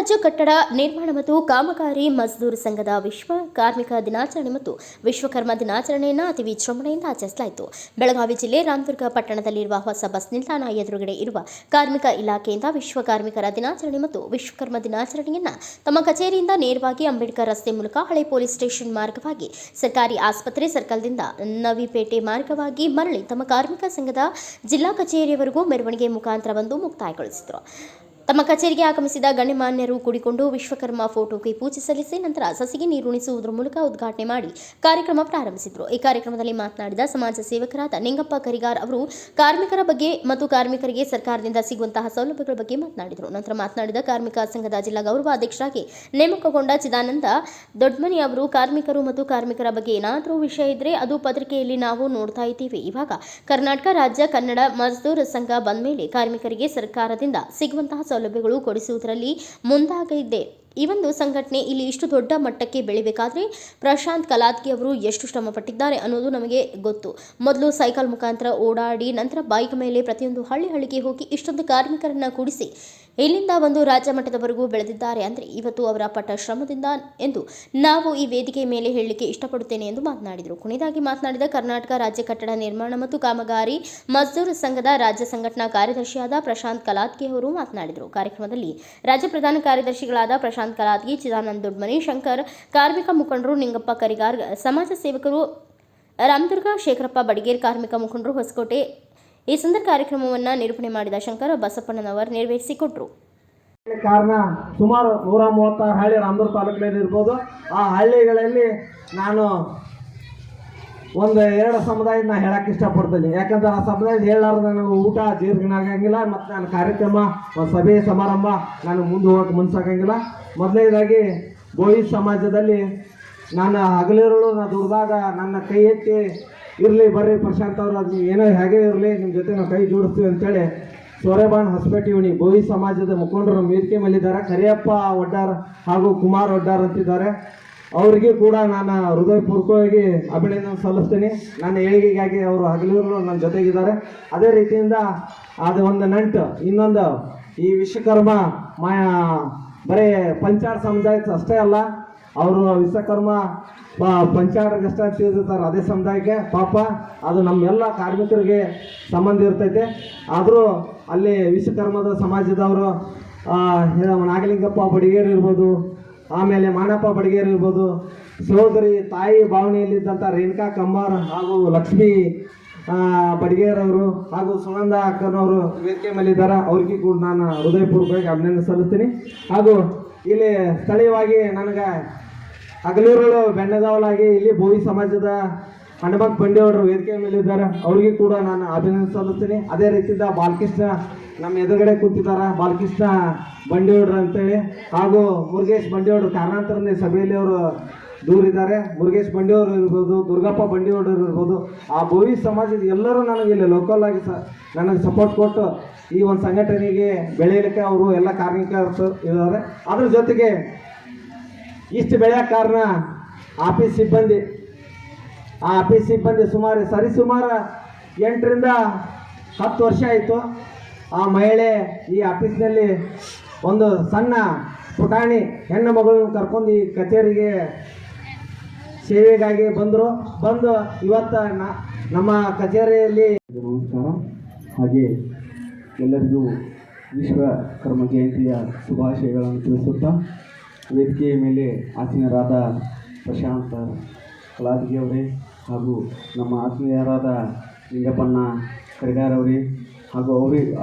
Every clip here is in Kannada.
ರಾಜ್ಯ ಕಟ್ಟಡ ನಿರ್ಮಾಣ ಮತ್ತು ಕಾಮಗಾರಿ ಮಜ್ದೂರ್ ಸಂಘದ ವಿಶ್ವ ಕಾರ್ಮಿಕ ದಿನಾಚರಣೆ ಮತ್ತು ವಿಶ್ವಕರ್ಮ ದಿನಾಚರಣೆಯನ್ನು ಅತಿ ವಿಜೃಂಭಣೆಯಿಂದ ಆಚರಿಸಲಾಯಿತು. ಬೆಳಗಾವಿ ಜಿಲ್ಲೆ ರಾಮದುರ್ಗ ಪಟ್ಟಣದಲ್ಲಿರುವ ಹೊಸ ಬಸ್ ನಿಲ್ದಾಣ ಎದುರುಗಡೆ ಇರುವ ಕಾರ್ಮಿಕ ಇಲಾಖೆಯಿಂದ ವಿಶ್ವ ಕಾರ್ಮಿಕರ ದಿನಾಚರಣೆ ಮತ್ತು ವಿಶ್ವಕರ್ಮ ದಿನಾಚರಣೆಯನ್ನು ತಮ್ಮ ಕಚೇರಿಯಿಂದ ನೇರವಾಗಿ ಅಂಬೇಡ್ಕರ್ ರಸ್ತೆ ಮೂಲಕ ಹಳೆ ಪೊಲೀಸ್ ಸ್ಟೇಷನ್ ಮಾರ್ಗವಾಗಿ ಸರ್ಕಾರಿ ಆಸ್ಪತ್ರೆ ಸರ್ಕಲ್ದಿಂದ ನವಿಪೇಟೆ ಮಾರ್ಗವಾಗಿ ಮರಳಿ ತಮ್ಮ ಕಾರ್ಮಿಕ ಸಂಘದ ಜಿಲ್ಲಾ ಕಚೇರಿಯವರೆಗೂ ಮೆರವಣಿಗೆ ಮುಖಾಂತರ ಬಂದು ಮುಕ್ತಾಯಗೊಳಿಸಿದರು. ತಮ್ಮ ಕಚೇರಿಗೆ ಆಗಮಿಸಿದ ಗಣ್ಯಮಾನ್ಯರು ಕೂಡಿಕೊಂಡು ವಿಶ್ವಕರ್ಮ ಫೋಟೋಗೆ ಪೂಜೆ ಸಲ್ಲಿಸಿ ನಂತರ ಸಸಿಗೆ ನೀರುಣಿಸುವುದರ ಮೂಲಕ ಉದ್ಘಾಟನೆ ಮಾಡಿ ಕಾರ್ಯಕ್ರಮ ಪ್ರಾರಂಭಿಸಿದರು. ಈ ಕಾರ್ಯಕ್ರಮದಲ್ಲಿ ಮಾತನಾಡಿದ ಸಮಾಜ ಸೇವಕರಾದ ನಿಂಗಪ್ಪ ಕರಿಗಾರ್ ಅವರು ಕಾರ್ಮಿಕರ ಬಗ್ಗೆ ಮತ್ತು ಕಾರ್ಮಿಕರಿಗೆ ಸರ್ಕಾರದಿಂದ ಸಿಗುವಂತಹ ಸೌಲಭ್ಯಗಳ ಬಗ್ಗೆ ಮಾತನಾಡಿದರು. ನಂತರ ಮಾತನಾಡಿದ ಕಾರ್ಮಿಕ ಸಂಘದ ಜಿಲ್ಲಾ ಗೌರವ ಅಧ್ಯಕ್ಷರಾಗಿ ನೇಮಕಗೊಂಡ ಚಿದಾನಂದ ದೊಡ್ಡಮನಿ ಅವರು ಕಾರ್ಮಿಕರು ಮತ್ತು ಕಾರ್ಮಿಕರ ಬಗ್ಗೆ ಏನಾದರೂ ವಿಷಯ ಇದ್ದರೆ ಅದು ಪತ್ರಿಕೆಯಲ್ಲಿ ನಾವು ನೋಡ್ತಾ ಇದ್ದೀವಿ. ಇವಾಗ ಕರ್ನಾಟಕ ರಾಜ್ಯ ಕನ್ನಡ ಮಜ್ದೂರ್ ಸಂಘ ಬಂದ ಮೇಲೆ ಕಾರ್ಮಿಕರಿಗೆ ಸರ್ಕಾರದಿಂದ ಸಿಗುವಂತಹ ಸೌಲಭ್ಯಗಳು ಕೊಡಿಸುವುದರಲ್ಲಿ ಮುಂದಾಗಿದೆ. ಈ ಒಂದು ಸಂಘಟನೆ ಇಲ್ಲಿ ಇಷ್ಟು ದೊಡ್ಡ ಮಟ್ಟಕ್ಕೆ ಬೆಳಿಬೇಕಾದ್ರೆ ಪ್ರಶಾಂತ್ ಕಲಾದ್ಗಿ ಅವರು ಎಷ್ಟು ಶ್ರಮ ಪಟ್ಟಿದ್ದಾರೆ ಅನ್ನೋದು ನಮಗೆ ಗೊತ್ತು. ಮೊದಲು ಸೈಕಲ್ ಮುಖಾಂತರ ಓಡಾಡಿ ನಂತರ ಬೈಕ್ ಮೇಲೆ ಪ್ರತಿಯೊಂದು ಹಳ್ಳಿಗೆ ಹೋಗಿ ಇಷ್ಟೊಂದು ಕಾರ್ಮಿಕರನ್ನ ಕೂಡಿಸಿ ಇಲ್ಲಿಂದ ಒಂದು ರಾಜ್ಯ ಮಟ್ಟದವರೆಗೂ ಬೆಳೆದಿದ್ದಾರೆ ಅಂದರೆ ಇವತ್ತು ಅವರ ಪಟ್ಟ ಶ್ರಮದಿಂದ ಎಂದು ನಾವು ಈ ವೇದಿಕೆ ಮೇಲೆ ಹೇಳಲಿಕ್ಕೆ ಇಷ್ಟಪಡುತ್ತೇನೆ ಎಂದು ಮಾತನಾಡಿದರು. ಕೊನೆಯದಾಗಿ ಮಾತನಾಡಿದ ಕರ್ನಾಟಕ ರಾಜ್ಯ ಕಟ್ಟಡ ನಿರ್ಮಾಣ ಮತ್ತು ಕಾಮಗಾರಿ ಮಜ್ದೂರ್ ಸಂಘದ ರಾಜ್ಯ ಸಂಘಟನಾ ಕಾರ್ಯದರ್ಶಿಯಾದ ಪ್ರಶಾಂತ್ ಕಲಾದ್ಗಿ ಅವರು ಮಾತನಾಡಿದರು. ಕಾರ್ಯಕ್ರಮದಲ್ಲಿ ರಾಜ್ಯ ಪ್ರಧಾನ ಕಾರ್ಯದರ್ಶಿಗಳಾದ ಪ್ರಶಾಂತ್ ಕಲಾದ್ಗಿ, ಚಿದಾನಂದ ದೊಡ್ಡಮನಿ, ಶಂಕರ್, ಕಾರ್ಮಿಕ ಮುಖಂಡರು ನಿಂಗಪ್ಪ ಕರಿಗಾರ್, ಸಮಾಜ ಸೇವಕರು ರಾಮದುರ್ಗ, ಶೇಖರಪ್ಪ ಬಡಿಗೇರ್, ಕಾರ್ಮಿಕ ಮುಖಂಡರು ಹೊಸಕೋಟೆ ಈ ಸಂದರ್ಭ ಕಾರ್ಯಕ್ರಮವನ್ನು ನಿರೂಪಣೆ ಮಾಡಿದ ಶಂಕರ ಬಸಪ್ಪಣ್ಣನವರು ನೆರವೇರಿಸಿಕೊಟ್ರು. ಕಾರಣ ಸುಮಾರು 136 ಹಳ್ಳಿ ರಾಮದುರ್ಗ ತಾಲೂಕಿನಲ್ಲಿ ಇರ್ಬೋದು. ಆ ಹಳ್ಳಿಗಳಲ್ಲಿ ನಾನು ಒಂದು 2 ಸಮುದಾಯನ ಹೇಳಕ್ಕೆ ಇಷ್ಟಪಡ್ತೀನಿ. ಯಾಕಂದ್ರೆ ಆ ಸಮುದಾಯದ ಹೇಳಾರ್ದು ನನಗೆ ಊಟ ಜೀರ್ಣಾಗಂಗಿಲ್ಲ ಮತ್ತು ನನ್ನ ಕಾರ್ಯಕ್ರಮ ಸಭೆ ಸಮಾರಂಭ ನಾನು ಮುಂದೆ ಹೋಗಕ್ಕೆ ಮನಸ್ಸಾಗಂಗಿಲ್ಲ. ಮೊದಲನೇದಾಗಿ ಬೋಯಿ ಸಮಾಜದಲ್ಲಿ ನಾನು ಹಗಲಿರುಳು ದುಡ್ದಾಗ ನನ್ನ ಕೈ ಎತ್ತಿ ಇರಲಿ ಬರ್ರಿ ಪ್ರಶಾಂತ್ ಅವರು ಅದು ಏನೋ ಹೇಗೆ ಇರಲಿ ನಿಮ್ಮ ಜೊತೆ ನಾವು ಕೈ ಜೋಡಿಸ್ತೀವಿ ಅಂತೇಳಿ ಸೋರೆಬಾಣ್ ಹೊಸಪೇಟೆ ಇವಣಿ ಬೋಯಿ ಸಮಾಜದ ಮುಖಂಡರು ವೇದಿಕೆ ಮೇಲಿದ್ದಾರೆ. ಕರಿಯಪ್ಪ ಒಡ್ಡಾರ್ ಹಾಗೂ ಕುಮಾರ್ ಒಡ್ಡಾರ್ ಅಂತಿದ್ದಾರೆ. ಅವರಿಗೆ ಕೂಡ ನಾನು ಹೃದಯಪೂರ್ವಕವಾಗಿ ಅಭಿನಂದನೆ ಸಲ್ಲಿಸ್ತೀನಿ. ನನ್ನ ಏಳಿಗೆಗಾಗಿ ಅವರು ಹಗಲಿರುಳು ನನ್ನ ಜೊತೆಗಿದ್ದಾರೆ. ಅದೇ ರೀತಿಯಿಂದ ಅದು ಒಂದು ನಂಟು. ಇನ್ನೊಂದು ಈ ವಿಶ್ವಕರ್ಮ ಬರೀ ಪಂಚಾಡ್ ಸಮುದಾಯಕ್ಕೆ ಅಷ್ಟೇ ಅಲ್ಲ, ಅವರು ವಿಶ್ವಕರ್ಮ ಪಂಚಾಯತ್ಗಷ್ಟೇ ತಿಳಿದಿರ್ತಾರೆ. ಅದೇ ಸಮುದಾಯಕ್ಕೆ ಪಾಪ ಅದು ನಮ್ಮೆಲ್ಲ ಕಾರ್ಮಿಕರಿಗೆ ಸಂಬಂಧ ಇರ್ತೈತೆ. ಆದರೂ ಅಲ್ಲಿ ವಿಶ್ವಕರ್ಮದ ಸಮಾಜದವರು ನಾಗಲಿಂಗಪ್ಪ ಬಡಿಗೇರ್ ಇರ್ಬೋದು, ಆಮೇಲೆ ಮಾನಪ್ಪ ಬಡಿಗೇರ್ ಇರ್ಬೋದು, ಸಹೋದರಿ ತಾಯಿ ಭಾವನೆಯಲ್ಲಿದ್ದಂಥ ರೇಣುಕಾ ಕಮ್ಮಾರ್ ಹಾಗೂ ಲಕ್ಷ್ಮೀ ಬಡಿಗೇರ್ ಅವರು ಹಾಗೂ ಸುನಂದ ಅಕ್ಕನವರು ವೇದಿಕೆ ಮೇಲಿದ್ದಾರೆ. ಅವ್ರಿಗೆ ಕೂಡ ನಾನು ಹೃದಯಪೂರ್ವಕವಾಗಿ ಅಭಿನಂದನೆ ಸಲ್ಲಿಸ್ತೀನಿ. ಹಾಗೂ ಇಲ್ಲಿ ಸ್ಥಳೀಯವಾಗಿ ನನಗೆ ಹಗಲಿರುಳು ಬೆಣ್ಣೆಗಾವಲಾಗಿ ಇಲ್ಲಿ ಬೋಯಿ ಸಮಾಜದ ಹನುಮಂತ ಬಂಡಿಯವರು ವೇದಿಕೆ ಮೇಲಿದ್ದಾರೆ. ಅವ್ರಿಗೆ ಕೂಡ ನಾನು ಅಭಿನಂದನೆ ಸಲ್ಲಿಸ್ತೀನಿ. ಅದೇ ರೀತಿಯಿಂದ ಬಾಲಕೃಷ್ಣ ನಮ್ಮ ಎದುರುಗಡೆ ಕೂತಿದ್ದಾರೆ, ಬಾಲಕೃಷ್ಣ ಬಂಡಿಯವರು ಅಂತೇಳಿ, ಹಾಗೂ ಮುರುಗೇಶ್ ಬಂಡಿಯವರು ಕಾರಣಾಂತರನೇ ಸಭೆಯಲ್ಲಿ ಅವರು ದೂರಿದ್ದಾರೆ. ಮುರುಗೇಶ್ ಬಂಡಿಯವರು ಇರ್ಬೋದು, ದುರ್ಗಪ್ಪ ಬಂಡಿಯವರು ಇರ್ಬೋದು, ಆ ಬೋಯಿ ಸಮಾಜದ ಎಲ್ಲರೂ ನನಗೆ ಇಲ್ಲಿ ಲೋಕಲ್ ಆಗಿ ನನಗೆ ಸಪೋರ್ಟ್ ಕೊಟ್ಟು ಈ ಒಂದು ಸಂಘಟನೆಗೆ ಬೆಳೆಯಲಿಕ್ಕೆ ಅವರು ಎಲ್ಲ ಕಾರ್ಮಿಕರು ಇದ್ದಾರೆ. ಅದ್ರ ಜೊತೆಗೆ ಇಷ್ಟು ಬೆಳೆಯೋಕ್ಕೆ ಕಾರಣ ಆಫೀಸ್ ಸಿಬ್ಬಂದಿ. ಆ ಆಫೀಸ್ ಸಿಬ್ಬಂದಿ ಸರಿಸುಮಾರು 8 ರಿಂದ 10 ವರ್ಷ ಆಯಿತು. ಆ ಮಹಿಳೆ ಈ ಆಫೀಸ್ನಲ್ಲಿ ಒಂದು ಸಣ್ಣ ಪುಟಾಣಿ ಹೆಣ್ಣು ಮಗಳನ್ನು ಕರ್ಕೊಂಡು ಈ ಕಚೇರಿಗೆ ಸೇವೆಗಾಗಿ ಬಂದು ಇವತ್ತು ನಮ್ಮ ಕಚೇರಿಯಲ್ಲಿ ನಮಸ್ಕಾರ. ಹಾಗೆ ಎಲ್ಲರಿಗೂ ವಿಶ್ವಕರ್ಮ ಜಯಂತಿಯ ಶುಭಾಶಯಗಳನ್ನು ತಿಳಿಸುತ್ತಾ ವೇದಿಕೆಯ ಮೇಲೆ ಆತ್ಮೀಯರಾದ ಪ್ರಶಾಂತ್ ಕಲಾದ್ಗಿ ಅವರೇ ಹಾಗೂ ನಮ್ಮ ಆತ್ಮೀಯರಾದ ನಿಂಗಪ್ಪಣ್ಣ ಕರಿಗಾರ್ ಅವರೇ ಹಾಗೂ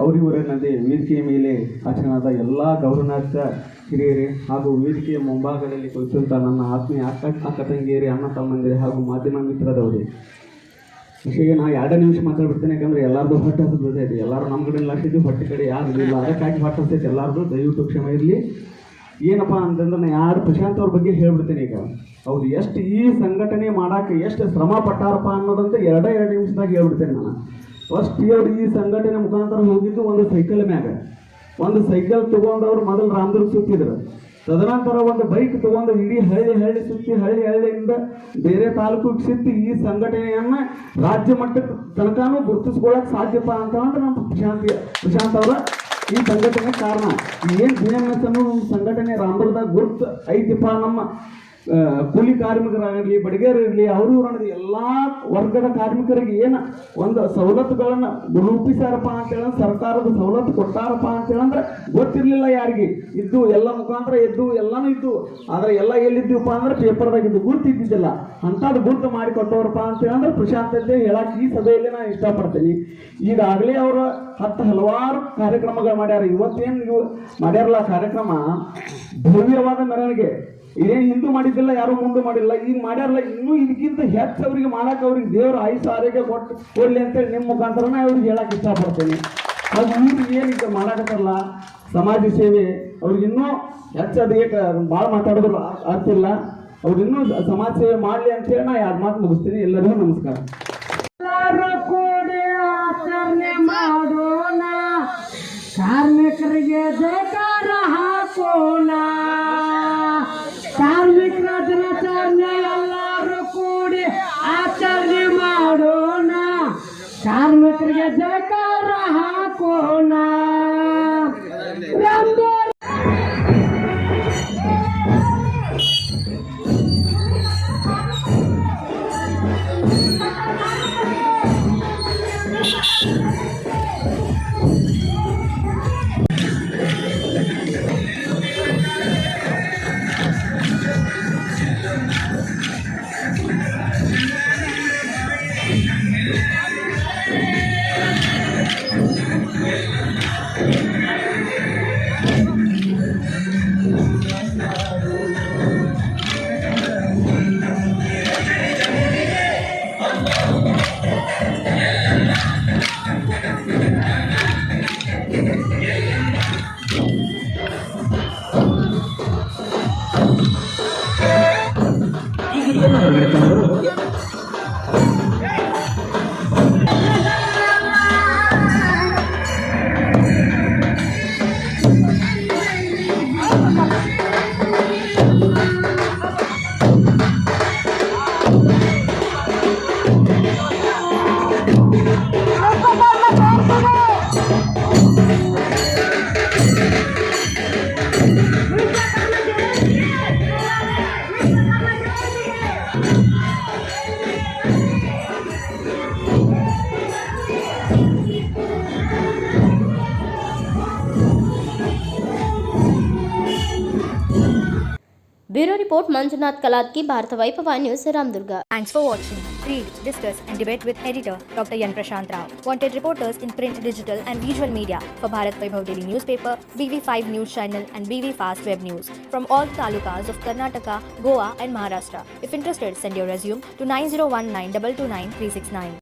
ಅವರಿವರಲ್ಲದೆ ವೇದಿಕೆಯ ಮೇಲೆ ಆಚರಣಾದ ಎಲ್ಲ ಗೌರವಾನ್ವಿತ ಹಿರಿಯರೇ ಹಾಗೂ ವೇದಿಕೆಯ ಮುಂಭಾಗದಲ್ಲಿ ಕುಳಿತಂಥ ನನ್ನ ಆತ್ಮೀಯ ಅಕ್ಕ ತಂಗಿಯರೇ, ಅಣ್ಣ ತಮ್ಮಂದಿರೇ ಹಾಗೂ ಮಾಧ್ಯಮ ಮಿತ್ರದವರೇ, ವಿಷಯ ನಾ 2 ನಿಮಿಷ ಮಾತಾಡ್ಬಿಡ್ತೇನೆ. ಯಾಕಂದರೆ ಎಲ್ಲರದು ಹೊಟ್ಟೆ ಹಸಿದೈತಿ. ಎಲ್ಲರೂ ನಮ್ಮ ಕಡೆ ಲಾಸ್ಟಿದ್ದು ಹೊಟ್ಟೆ ಕಡೆ ಯಾರು ಇಲ್ಲ, ಅದಕ್ಕಾಗಿ ಹೊಟ್ಟೆ ಹಸ್ತೈತೆ ಎಲ್ಲರದು. ದಯವಿಟ್ಟು ಕ್ಷಮ ಇರಲಿ. ಏನಪ್ಪ ಅಂತಂದ್ರೆ ನಾನು ಯಾರು ಪ್ರಶಾಂತ್ ಅವ್ರ ಬಗ್ಗೆ ಹೇಳ್ಬಿಡ್ತೇನೆ. ಈಗ ಅವ್ರು ಎಷ್ಟು ಈ ಸಂಘಟನೆ ಮಾಡೋಕ್ಕೆ ಎಷ್ಟು ಶ್ರಮ ಪಟ್ಟಾರಪ್ಪ ಅನ್ನೋದಂತ 2 ನಿಮಿಷದಾಗ ಹೇಳ್ಬಿಡ್ತೇನೆ ನಾನು. ಫಸ್ಟ್ ಅವ್ರು ಈ ಸಂಘಟನೆ ಮುಖಾಂತರ ಹೋಗಿದ್ದು ಒಂದು ಸೈಕಲ್ ಮ್ಯಾಗ. ಒಂದು ಸೈಕಲ್ ತೊಗೊಂಡವ್ರು ಮೊದಲು ರಾಮದುರ್ಗ ಸುತ್ತಿದ್ರು. ತದನಂತರ ಒಂದು ಬೈಕ್ ತೊಗೊಂಡು ಇಡೀ ಹಳ್ಳಿ ಸುತ್ತಿ ಹಳ್ಳಿಯಿಂದ ಬೇರೆ ತಾಲೂಕಿಗೆ ಸುತ್ತಿ ಈ ಸಂಘಟನೆಯನ್ನು ರಾಜ್ಯ ಮಟ್ಟಕ್ಕೆ ತನಕನೂ ಗುರುತಿಸ್ಕೊಳ್ಳೋಕೆ ಸಾಧ್ಯಪ್ಪ ಅಂತ ನಮ್ಮ ಪ್ರಶಾಂತ್ ಅವರ ಈ ಸಂಘಟನೆ ಕಾರಣ. ಏನು BMS ಅನ್ನೋ ಒಂದು ಸಂಘಟನೆ ರಾಮದುರ್ಗದಾಗ ಗುರುತು ಐತಿಪ್ಪ. ನಮ್ಮ ಕೂಲಿ ಕಾರ್ಮಿಕರಾಗಿರಲಿ, ಬಡಗೇರಿರಲಿ, ಅವರು ಅನ್ನೋದು ಎಲ್ಲ ವರ್ಗದ ಕಾರ್ಮಿಕರಿಗೆ ಏನು ಒಂದು ಸವಲತ್ತುಗಳನ್ನು ರೂಪಿಸ್ಯಾರಪ್ಪ ಅಂತೇಳಿ, ಸರ್ಕಾರದ ಸವಲತ್ತು ಕೊಟ್ಟಾರಪ್ಪ ಅಂತೇಳಂದ್ರೆ ಗೊತ್ತಿರಲಿಲ್ಲ ಯಾರಿಗೆ. ಇದ್ದು ಎಲ್ಲ ಮುಖಾಂತರ ಎದ್ದು ಎಲ್ಲನೂ ಇದ್ದು, ಆದರೆ ಎಲ್ಲ ಎಲ್ಲಿದ್ದೀವಪ್ಪ ಅಂದ್ರೆ ಪೇಪರ್ದಾಗಿದ್ದು ಗುರುತಿದ್ದಿದ್ದಿಲ್ಲ. ಅಂಥದ್ದು ಗುರುತು ಮಾಡಿ ಕೊಟ್ಟವ್ರಪ್ಪ ಅಂತೇಳಂದ್ರೆ ಪ್ರಶಾಂತತೆ ಹೇಳಕ್ಕೆ ಈ ಸಭೆಯಲ್ಲಿ ನಾನು ಇಷ್ಟಪಡ್ತೀನಿ. ಈಗಾಗಲೇ ಅವರು ಹಲವಾರು ಕಾರ್ಯಕ್ರಮಗಳು ಮಾಡ್ಯಾರ. ಇವತ್ತೇನು ನೀವು ಮಾಡ್ಯಾರಲ್ಲ ಕಾರ್ಯಕ್ರಮ, ಭವ್ಯವಾದ ಮೆರವಣಿಗೆ. ಇದೇನು ಹಿಂದೂ ಮಾಡಿದ್ದಿಲ್ಲ, ಯಾರು ಮುಂದೆ ಮಾಡಿಲ್ಲ, ಈಗ ಮಾಡ್ಯಾರಲ್ಲ. ಇನ್ನೂ ಇದಕ್ಕಿಂತ ಹೆಚ್ಚು ಅವ್ರಿಗೆ ಮಾಡಕ್ಕೆ ಅವ್ರಿಗೆ ದೇವರು ಆಯುಷ ಆರೋಗ್ಯ ಕೊಡ್ಲಿ ಅಂತೇಳಿ ನಿಮ್ಮ ಮುಖಾಂತರನೇ ಅವ್ರಿಗೆ ಹೇಳಕ್ಕೆ ಇಷ್ಟಪಡ್ತೀನಿ. ಅದು ಇವ್ರಿಗೆ ಏನೀಗ ಮಾಡಾಕತ್ತಾರಲ್ಲ ಸಮಾಜ ಸೇವೆ, ಅವ್ರಿಗೆ ಇನ್ನೂ ಹೆಚ್ಚು ಅದಕ್ಕೆ ಭಾಳ ಮಾತಾಡಿದ್ರು ಆಗ್ತಿಲ್ಲ. ಅವ್ರು ಇನ್ನೂ ಸಮಾಜ ಸೇವೆ ಮಾಡಲಿ ಅಂತೇಳಿ ನಾ 2 ಮಾತು ಮುಗಿಸ್ತೀನಿ. ಎಲ್ಲರಿಗೂ ನಮಸ್ಕಾರ. ಎಲ್ಲರೂ ಕೂಡಿ ಆಚರಣೆ ಮಾಡೋಣ, ಕಾರ್ಮಿಕರಿಗೆ ಜಯಕಾರ ಹಾಕೋಣ. ಕಾರ್ಮಿಕರ ದಿನಾಚರಣೆ ಎಲ್ಲರೂ ಕೂಡಿ ಆಚರಣೆ ಮಾಡೋಣ, ಕಾರ್ಮಿಕರಿಗೆ ಜಯಕಾರ ಹಾಕೋಣ. Bureau report Manjunath Kaladaki, Bharat Vaibhav news, Ramdurg. Thanks for watching. Read, discuss and debate with editor Dr. Yan Prashant Rao. Wanted reporters in print, digital and visual media for Bharat Vaibhav Daily Newspaper, BV5 News Channel and BV Fast Web News from all talukas of Karnataka, Goa and Maharashtra. If interested, send your resume to 9019229369.